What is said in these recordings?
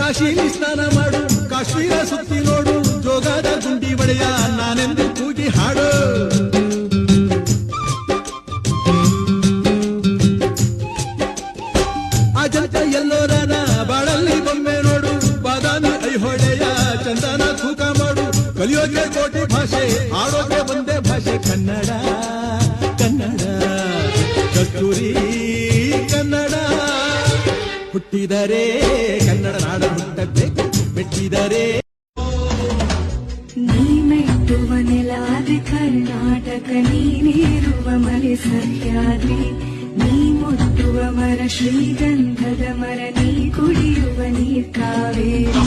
ಕಾಶಿಲಿ ಸ್ನಾನ ಮಾಡು, ಕಾಶ್ಮೀರ ಸುತ್ತಿ ನೋಡು, ಜೋಗದ ಗುಂಡಿ ಒಡೆಯ ನಾನೆಂದು ಕೂಗಿ ಹಾಡು. ಅಜಂತ ಎಲ್ಲೋರನ ಬಾಳಲ್ಲಿ ಬೊಮ್ಮೆ ನೋಡು, ಬಾದಾಮಿ ಐಹೊಳೆಯ ಚಂದನ ತೂಕ ಮಾಡು. ಕಲಿಯೋಕೆ ಕೋಟಿ ಭಾಷೆ, ಆಡೋಕೆ ಒಂದೇ ಭಾಷೆ ಕನ್ನಡ. ಕನ್ನಡ ಕಸ್ತೂರಿ ಕನ್ನಡ. ಹುಟ್ಟಿದರೆ ಕನ್ನಡ ನಾಡ ಹುಟ್ಟಬೇಕು, ಮೆಟ್ಟಿದರೆ. ನೀ ಮೆಟ್ಟುವ ನೆಲಾದಿ ಕರ್ನಾಟಕ, ನೀನಿರುವ ಮಲೆ ಸಹ್ಯಾದ್ರಿ. ನೀ ಮುಟ್ಟುವ ಮರ ಶ್ರೀಗಂಧದ ಮರ, ನೀ ಕುಡಿಯುವ ನೀರ್ ಕಾವೇರಿ.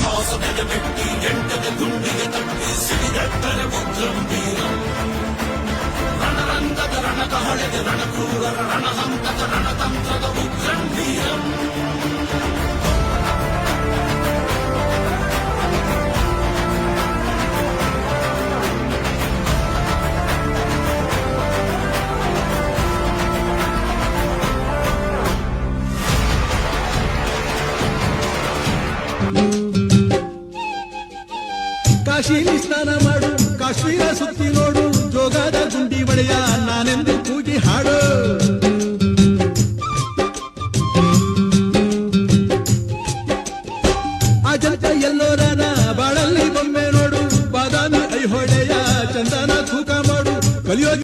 ಕಾಶಿಲಿ ಸ್ನಾನ ಮಾಡು, ಕಾಶ್ಮೀರ ಸುತ್ತಿ ನೋಡು, ಜೋಗದ ಗುಂಡಿ ಒಡೆಯ ನಾನೆಂದು ಕೂಗಿ ಹಾಡು. ಅಜಂತ ಎಲ್ಲೋರನ ಬಾಳಲ್ಲಿ ಬೊಮ್ಮೆ ನೋಡು, ಬಾದಾಮಿ ಐಹೊಳೆಯ ಚಂದನ ತೂಕ ಮಾಡು. ಕಲಿಯೋಕೆ